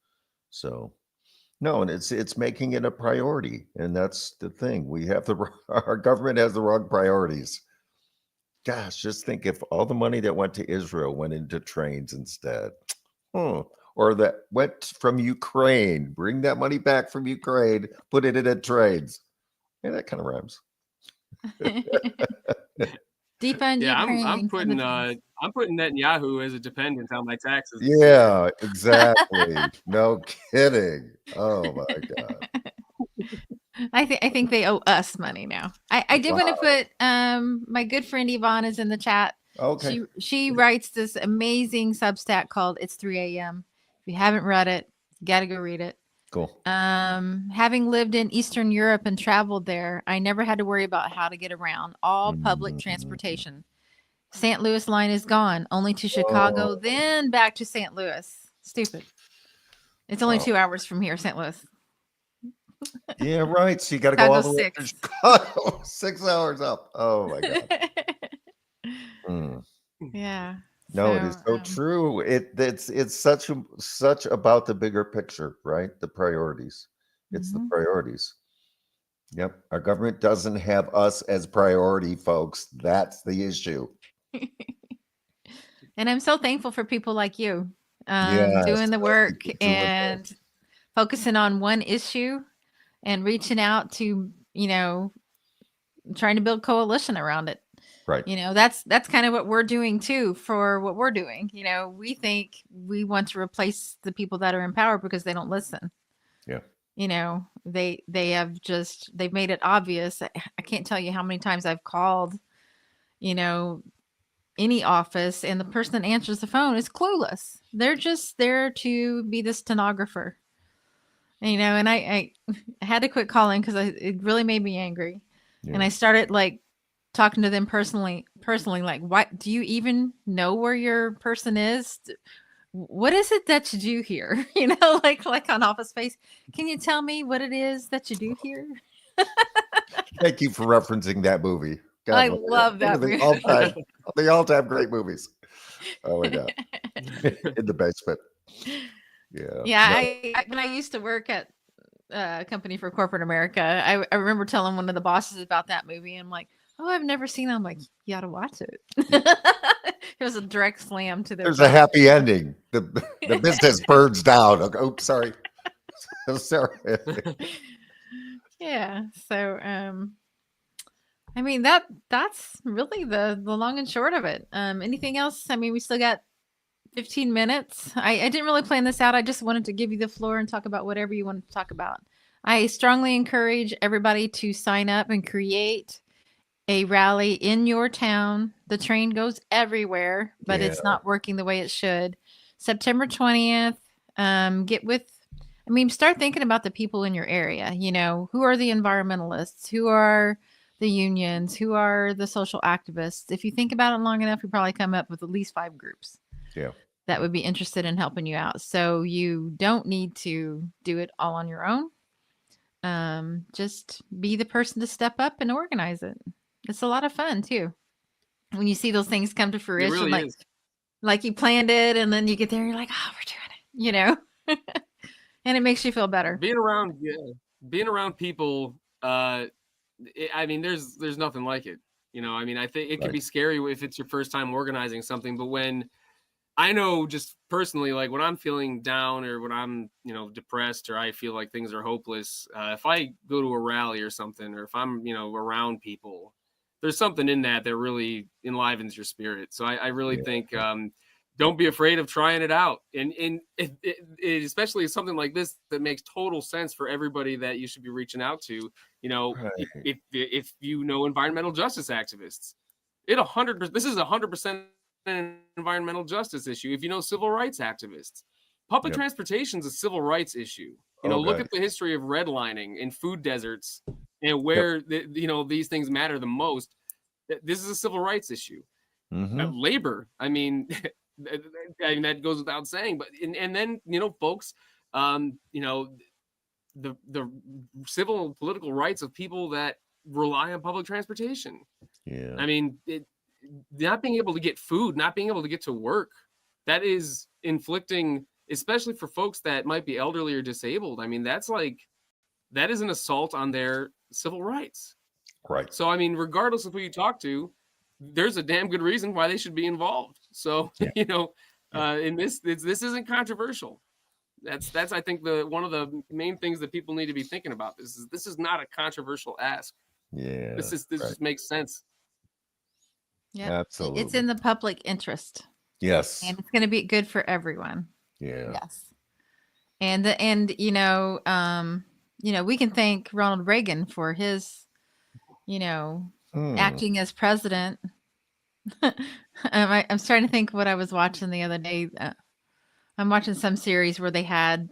So no, and it's making it a priority, and that's the thing. We have our government has the wrong priorities. Gosh, just think if all the money that went to Israel went into trains instead, or that went from Ukraine, bring that money back from Ukraine, put it in trains. Yeah, that kind of rhymes. Defund Yeah, Ukraine. I'm putting Netanyahu as a dependent on my taxes. Yeah, exactly. No kidding. Oh my God. I think they owe us money now. I did want to put my good friend Yvonne is in the chat. Okay. She writes this amazing Substack called It's 3 a.m. If you haven't read it, you got to go read it. Cool. Having lived in Eastern Europe and traveled there, I never had to worry about how to get around. All public transportation. St. Louis line is gone, only to Chicago, then back to St. Louis. Stupid. It's only 2 hours from here, St. Louis. Yeah, right. So you got to go all the way to 6. Chicago. 6 hours up. Oh my God. Yeah. No, it is so true. It's such about the bigger picture, right? The priorities. It's the priorities. Yep. Our government doesn't have us as priority, folks. That's the issue. And I'm so thankful for people like you Yes, doing the work doing and focusing on one issue and reaching out to, trying to build coalition around it. Right. That's kind of what we're doing too for what we're doing. We think we want to replace the people that are in power because they don't listen. Yeah. They've made it obvious. I can't tell you how many times I've called, any office, and the person that answers the phone is clueless. They're just there to be the stenographer. And I had to quit calling because it really made me angry. Yeah. And I started talking to them personally, like, what do you even know where your person is? What is it that you do here? Like on Office Space. Can you tell me what it is that you do here? Thank you for referencing that movie. God, I love that movie. The all-time great movies. Oh my God. In the basement. Yeah. Yeah. When I used to work at a company for corporate America, I remember telling one of the bosses about that movie. And I'm like, oh, I've never seen it. I'm like, you got to watch it. It was a direct slam to their There's a happy ending. The business burns down. Oops, sorry. I'm sorry. Yeah. So, I mean, that's really the long and short of it. Anything else? I mean, we still got 15 minutes. I didn't really plan this out. I just wanted to give you the floor and talk about whatever you wanted to talk about. I strongly encourage everybody to sign up and create a rally in your town. The train goes everywhere, but it's not working the way it should. September 20th. Start thinking about the people in your area. Who are the environmentalists? Who are the unions? Who are the social activists? If you think about it long enough, you probably come up with at least 5 groups. Yeah. That would be interested in helping you out. So you don't need to do it all on your own. Just be the person to step up and organize it. It's a lot of fun too. When you see those things come to fruition, It really is. like you planned it, and then you get there, you're like, oh, we're doing it, and it makes you feel better. Being around people, there's nothing like it. I mean, I think it can Right. be scary if it's your first time organizing something, but when I know just personally, like when I'm feeling down or when I'm, depressed or I feel like things are hopeless, if I go to a rally or something, or if I'm, around people, there's something in that really enlivens your spirit. So I really Yeah. think don't be afraid of trying it out. And especially something like this that makes total sense for everybody that you should be reaching out to, Right. if environmental justice activists, this is 100% an environmental justice issue. If civil rights activists, public Yep. transportation is a civil rights issue. Oh, Look God. at the history of redlining in food deserts and Yep. where these things matter the most. This is a civil rights issue. Hmm. Labor, I mean, that goes without saying. But and then folks, the civil and political rights of people that rely on public transportation. Yeah. I mean, not being able to get food, not being able to get to work, that is inflicting, especially for folks that might be elderly or disabled. I mean, that is an assault on their civil rights. Right. So, I mean, regardless of who you talk to, there's a damn good reason why they should be involved. So, Yeah. in this isn't controversial. That's I think one of the main things that people need to be thinking about. This is not a controversial ask. Yeah. This Right. just makes sense. Yep. Absolutely. It's in the public interest, Yes. and it's going to be good for everyone. Yeah. Yes. And we can thank Ronald Reagan for his, acting as president. I'm starting to think what I was watching the other day. I'm watching some series where they had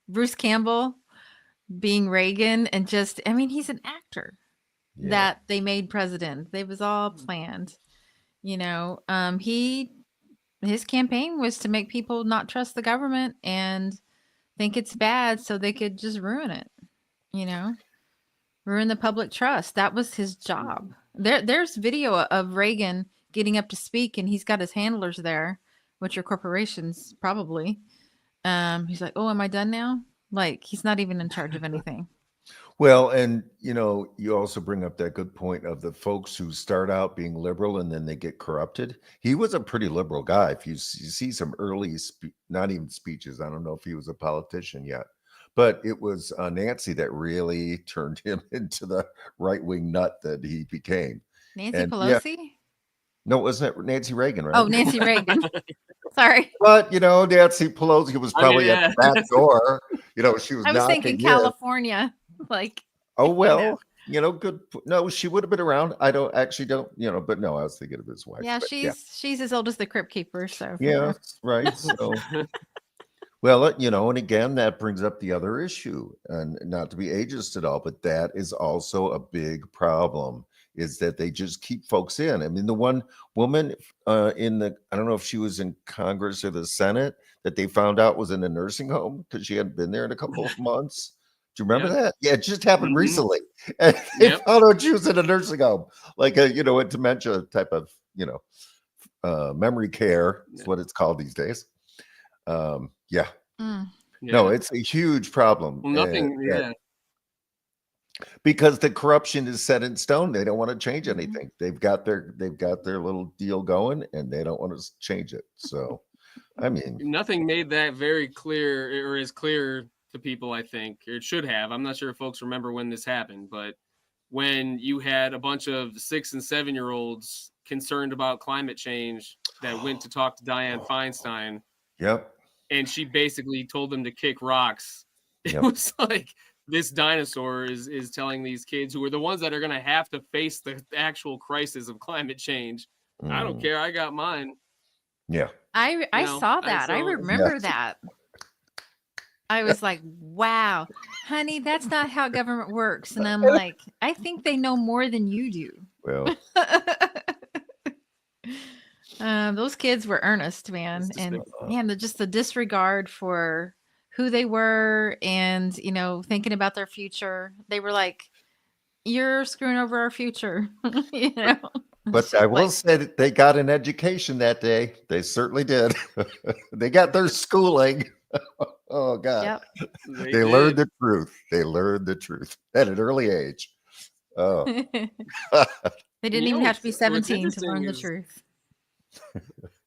Bruce Campbell being Reagan, and he's an actor Yeah. that they made president. It was all planned. His campaign was to make people not trust the government and think it's bad so they could just ruin it, ruin the public trust. That was his job. There's video of Reagan getting up to speak, and he's got his handlers there, which are corporations probably. He's like, "Oh, am I done now?" Like, he's not even in charge of anything. Well, and you also bring up that good point of the folks who start out being liberal and then they get corrupted. He was a pretty liberal guy. If you see some early, not even speeches, I don't know if he was a politician yet, but it was Nancy that really turned him into the right-wing nut that he became. Nancy And yeah, Pelosi? no, wasn't it Nancy Reagan, right? Oh, Nancy Reagan. Sorry. But Nancy Pelosi was probably at the back door. She was I was knocking thinking in. California. Like, Oh, well, good. No, she would have been around. I don't, but no, I was thinking of his wife. yeah, but she's as old as the Crypt Keeper. So yeah, right. So, well, and again, that brings up the other issue, and not to be ageist at all, but that is also a big problem, is that they just keep folks in. I mean, the one woman I don't know if she was in Congress or the Senate, that they found out was in a nursing home because she hadn't been there in a couple of months. Do you remember that? Yeah, it just happened recently. And they found out she was in a nursing home, like a dementia type of, memory care is what it's called these days. Yeah. No, it's a huge problem. Well, nothing. Because the corruption is set in stone. They don't want to change anything. They've got their little deal going, and they don't want to change it. So, I mean, nothing made that very clear, or is clear to people, I think. It should have. I'm not sure if folks remember when this happened, but when you had a bunch of 6 and 7-year-olds concerned about climate change that went to talk to Dianne Feinstein. Yep. And she basically told them to kick rocks. Yep. It was like, this dinosaur is telling these kids, who are the ones that are going to have to face the actual crisis of climate change, I don't care, I got mine. Yeah. I saw that. I remember that. I was like, wow, honey, that's not how government works. And I'm like, I think they know more than you do. Well, those kids were earnest, man. And man, the disregard for who they were and, thinking about their future. They were like, you're screwing over our future, But I will say that they got an education that day. They certainly did. They got their schooling. Oh, God. Yep. They learned the truth. They learned the truth at an early age. Oh. They didn't You even know, have to be what's 17 to interesting learn the is truth.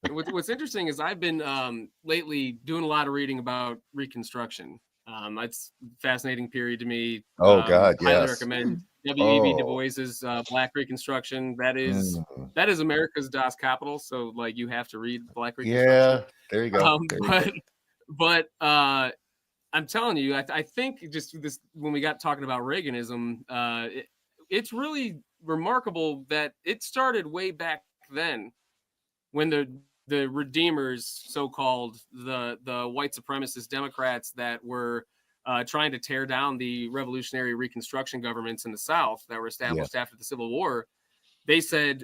what's interesting is I've been lately doing a lot of reading about Reconstruction. It's a fascinating period to me. Oh God, Highly yes. recommend W.E.B. Du Oh. Bois's Black Reconstruction. That Mm. is America's Das Capital. So like you have to read Black Reconstruction. Yeah, there you go. There you go. But I'm telling you, I think just this when we got talking about Reaganism, it's really remarkable that it started way back then when the Redeemers, so-called the white supremacist Democrats that were trying to tear down the revolutionary Reconstruction governments in the South that were established after the Civil War. They said,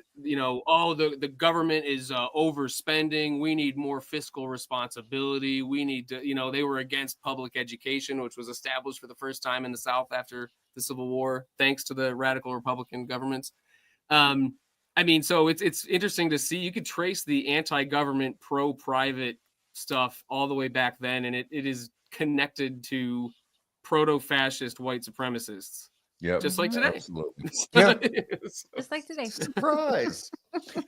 oh, the government is overspending. We need more fiscal responsibility. We need to, they were against public education, which was established for the first time in the South after the Civil War, thanks to the radical Republican governments. I mean, so it's interesting to see. You could trace the anti-government, pro-private stuff all the way back then, and it is connected to proto-fascist white supremacists. Yeah, Just like today. absolutely. Yeah, Just like today. surprise.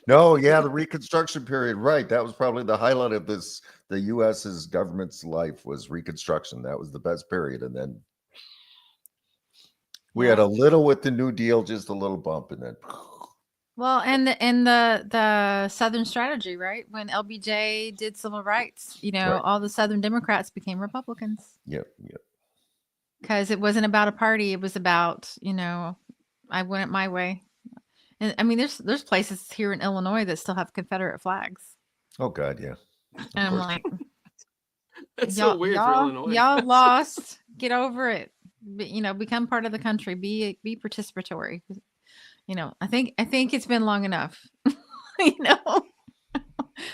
No, yeah, the Reconstruction period, right? That was probably the highlight of the U.S.'s government's life was Reconstruction. That was the best period, and then we had a little with the New Deal, just a little bump, and then. Well, and the Southern strategy, right? When LBJ did civil rights, Right. all the Southern Democrats became Republicans. Yep. Because it wasn't about a party. It was about, I went it my way. And I mean, there's places here in Illinois that still have Confederate flags. Oh God, yeah. And I'm course. like, That's so weird for Illinois. Y'all lost. Get over it. Become part of the country. Be participatory. I think it's been long enough.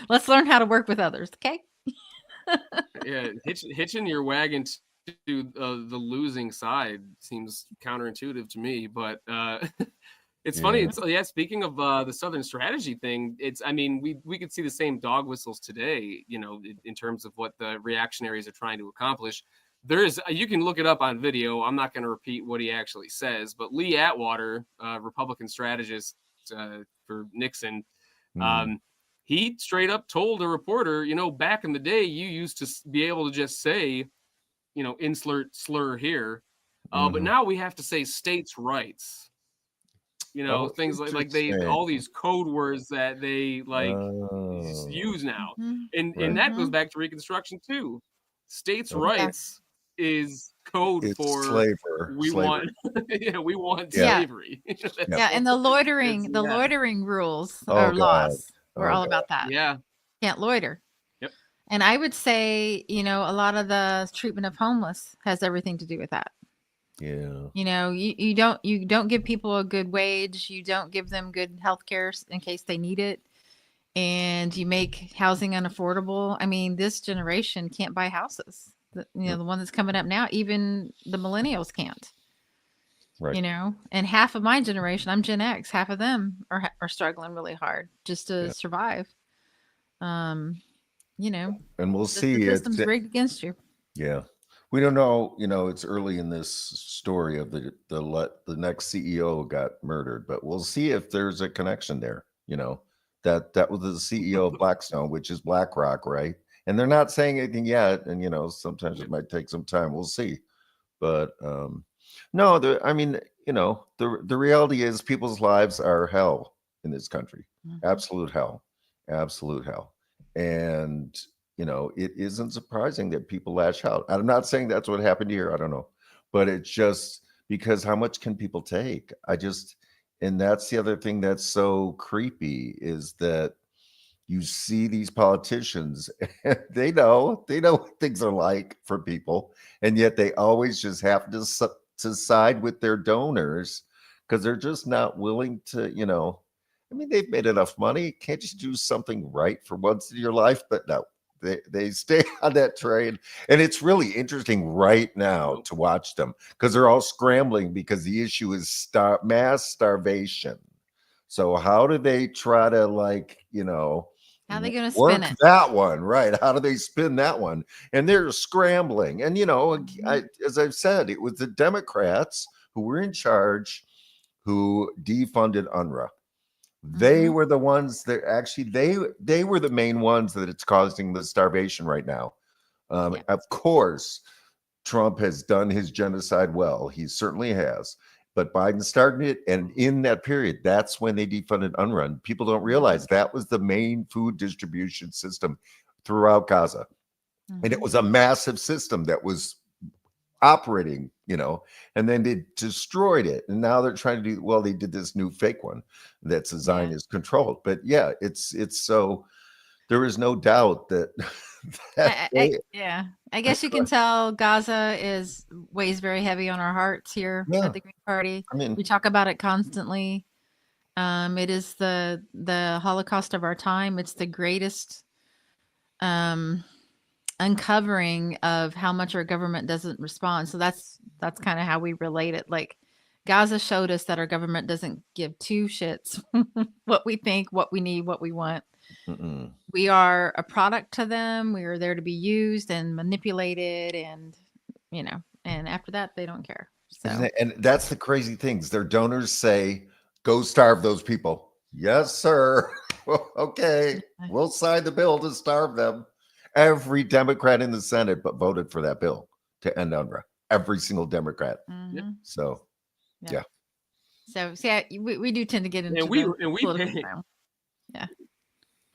Let's learn how to work with others. Okay. Yeah, hitching your wagon to the losing side seems counterintuitive to me, but it's funny. It's speaking of the Southern strategy thing, we could see the same dog whistles today, in terms of what the reactionaries are trying to accomplish. You can look it up on video. I'm not going to repeat what he actually says, but Lee Atwater, Republican strategist for Nixon, he straight up told a reporter, back in the day, you used to be able to just say, insert slur here. But now we have to say states' rights. Things like they all these code words that they use now. And that goes back to Reconstruction too. States' rights is code for slavery. We want slavery. And the loitering rules or laws were all about that. Yeah. Can't loiter. Yep. And I would say, a lot of the treatment of homeless has everything to do with that. Yeah. You don't give people a good wage. You don't give them good health care in case they need it. And you make housing unaffordable. I mean, this generation can't buy houses. The one that's coming up now, even the millennials can't. Right. And half of my generation, I'm Gen X, half of them are struggling really hard just to survive. And we'll see. The system's rigged against you. Yeah. We don't know, it's early in this story of the next CEO got murdered, but we'll see if there's a connection there, that was the CEO of Blackstone, which is BlackRock, right? And they're not saying anything yet. And, sometimes it might take some time. We'll see. But no, the reality is people's lives are hell in this country. Absolute hell. Absolute hell. And, it isn't surprising that people lash out. I'm not saying that's what happened here. I don't know. But it's just because how much can people take? And that's the other thing that's so creepy is that you see these politicians, and they know what things are like for people, and yet they always just have to side with their donors because they're just not willing to, they've made enough money. Can't you do something right for once in your life? But no, they stay on that train. And it's really interesting right now to watch them because they're all scrambling because the issue is mass starvation. So how do they try to how are they going to work spin it? That one, right? How do they spin that one? And they're scrambling. And, as I've said, it was the Democrats who were in charge who defunded UNRWA. They were the ones that actually they were the main ones that it's causing the starvation right now. Of course, Trump has done his genocide well. He certainly has. But Biden started it, and in that period, that's when they defunded UNRWA. And people don't realize that was the main food distribution system throughout Gaza. And it was a massive system that was operating, and then they destroyed it. And now they're trying to do, they did this new fake one that's a Zionist controlled. But yeah, it's so there is no doubt that I guess you can tell Gaza weighs very heavy on our hearts here at the Green Party. I mean, we talk about it constantly. It is the Holocaust of our time. It's the greatest uncovering of how much our government doesn't respond. So that's kind of how we relate it. Like Gaza showed us that our government doesn't give two shits what we think, what we need, what we want. We are a product to them. We are there to be used and manipulated, and and after that they don't care. So. And that's the crazy things. Their donors say, "Go starve those people." Yes, sir. Okay, we'll sign the bill to starve them. Every Democrat in the Senate voted for that bill to end UNRWA. Every single Democrat. So, yeah. So we do tend to get into we yeah.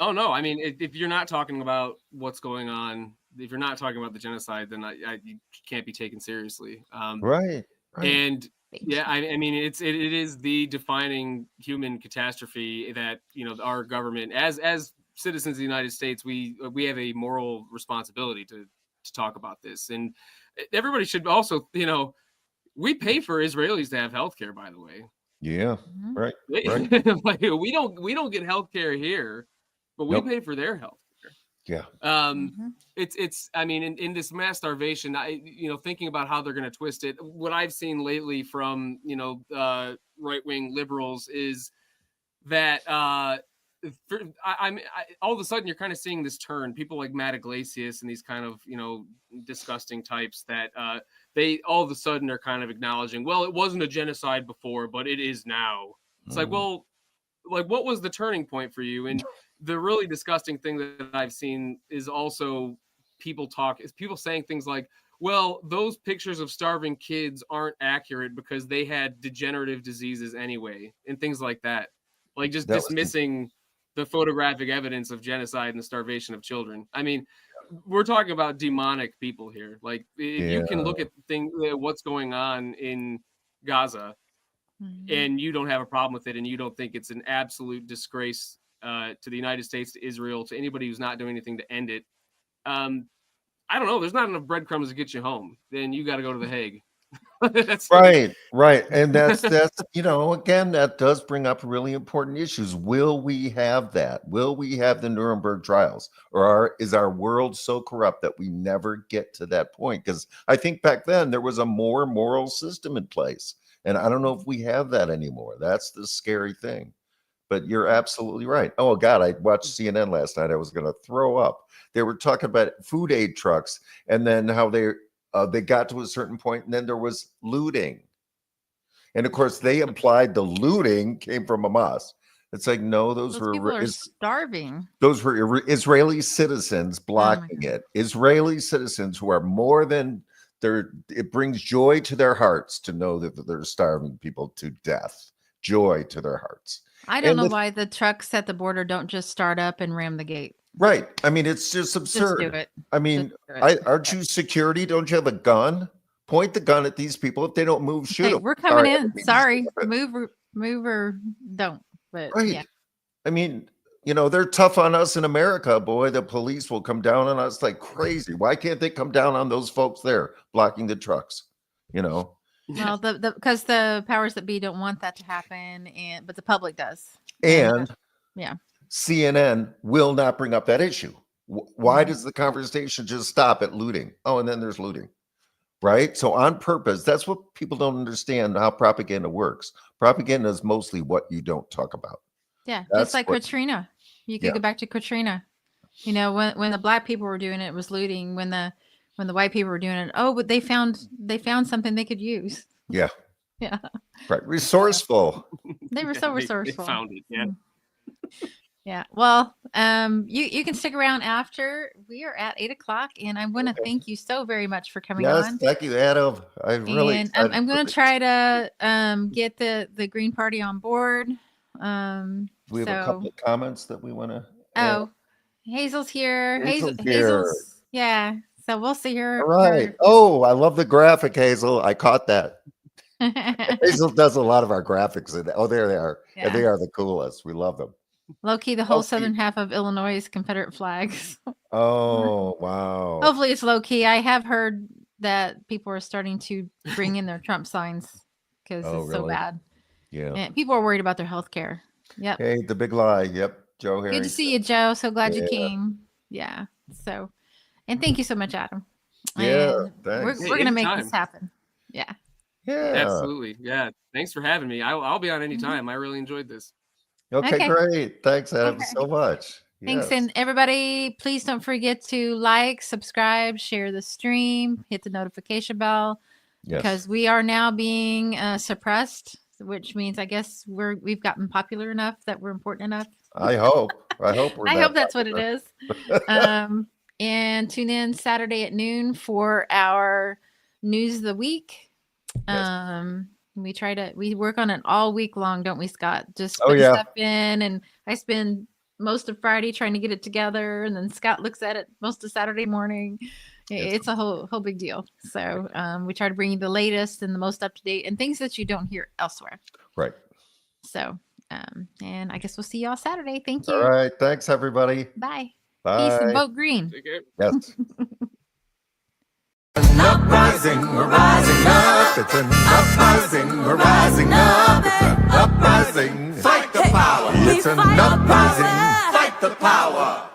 Oh no! I mean, if you're not talking about what's going on, if you're not talking about the genocide, then you can't be taken seriously. Right. And I mean, it is the defining human catastrophe that our government, as citizens of the United States, we have a moral responsibility to talk about this. And everybody should also, we pay for Israelis to have healthcare, by the way. Yeah. Right. Like, we don't get healthcare here, but we pay for their healthcare. Yeah. It's I mean, in this mass starvation, thinking about how they're going to twist it, what I've seen lately from right-wing liberals is that all of a sudden you're kind of seeing this turn. People like Matt Iglesias and these kind of disgusting types that they all of a sudden are kind of acknowledging, well, it wasn't a genocide before, but it is now. It's like, well, like, what was the turning point for you? And the really disgusting thing that I've seen is also people saying things like, well, those pictures of starving kids aren't accurate because they had degenerative diseases anyway, and things like that. Like just dismissing the photographic evidence of genocide and the starvation of children. I mean, we're talking about demonic people here. Like, if you can look at what's going on in Gaza, and you don't have a problem with it, and you don't think it's an absolute disgrace to the United States, to Israel, to anybody who's not doing anything to end it, I don't know. There's not enough breadcrumbs to get you home. Then you got to go to The Hague. That's right. And that's again, that does bring up really important issues. Will we have that? Will we have the Nuremberg trials, or is our world so corrupt that we never get to that point? Because I think back then there was a more moral system in place, and I don't know if we have that anymore. That's the scary thing. But you're absolutely right. Oh God, I watched CNN last night. I was going to throw up. They were talking about food aid trucks, and then how they got to a certain point, and then there was looting. And of course, they implied the looting came from Hamas. It's like, no, those were people are starving. Those were Israeli citizens blocking it. Israeli citizens who are more than it brings joy to their hearts to know that they're starving people to death. Joy to their hearts. I don't know why the trucks at the border don't just start up and ram the gate. Right. I mean, it's just absurd. Just do it. I mean, aren't you security? Don't you have a gun? Point the gun at these people. If they don't move, shoot them. We're coming in. Sorry. Move or don't. But right. Yeah. I mean, they're tough on us in America, boy. The police will come down on us like crazy. Why can't they come down on those folks there blocking the trucks? Well, because the powers that be don't want that to happen, but the public does. And CNN will not bring up that issue. Why does the conversation just stop at looting? Oh, and then there's looting, right? So on purpose, that's what people don't understand, how propaganda works. Propaganda is mostly what you don't talk about. Yeah, just like Katrina. You could go back to Katrina. When the black people were doing it, it was looting. When the white people were doing it, but they found something they could use. Yeah. Yeah. Right. Resourceful. They were so They resourceful. found it. Yeah. Yeah. Well, you can stick around after. We are at 8:00, and I want to thank you so very much for coming Yes. on. Thank you, Adam. I'm really And I'm excited going for to try to get the Green Party on board. We have a couple of comments that we want to. Oh, Hazel's here. Hazel's here. Hazel's, yeah. So we'll see her. All right. Oh, I love the graphic, Hazel. I caught that. Hazel does a lot of our graphics. Oh, there they are. Yeah. And they are the coolest. We love them. Low key, the whole Low key. southern half of Illinois is Confederate flags. Oh, wow. Hopefully it's low key. I have heard that people are starting to bring in their Trump signs because Oh, it's so really? bad. Yeah. And people are worried about their health care. Yep. Hey, the big lie. Yep. Joe Harrington. Good to see you, Joe. So glad you Yeah. came. Yeah. So, and thank you so much, Adam. Yeah, And thanks. we're gonna make Anytime. this happen. Yeah. Yeah. Absolutely. Yeah. Thanks for having me. I'll be on anytime. I really enjoyed this. Okay, Okay. great. Thanks, Adam, Okay. so much. Thanks, Yes. and everybody, please don't forget to like, subscribe, share the stream, hit the notification bell, Yes. because we are now being suppressed, which means I guess we've gotten popular enough that we're important enough. I hope. I hope we're I that hope that's what it popular. is. And tune in Saturday at noon for our news of the week. Yes. We work on it all week long, don't we, Scott? Just Oh, putting yeah. stuff in, and I spend most of Friday trying to get it together, and then Scott looks at it most of Saturday morning. Yes. It's a whole big deal. So we try to bring you the latest and the most up to date and things that you don't hear elsewhere. Right. So and I guess we'll see y'all Saturday. Thank you. All right. Thanks, everybody. Bye. Bye. Peace and vote green. Take care. Yes. An uprising, we're rising up. It's an uprising, we're rising up. It's an uprising. Fight the power. It's an uprising. Fight the power.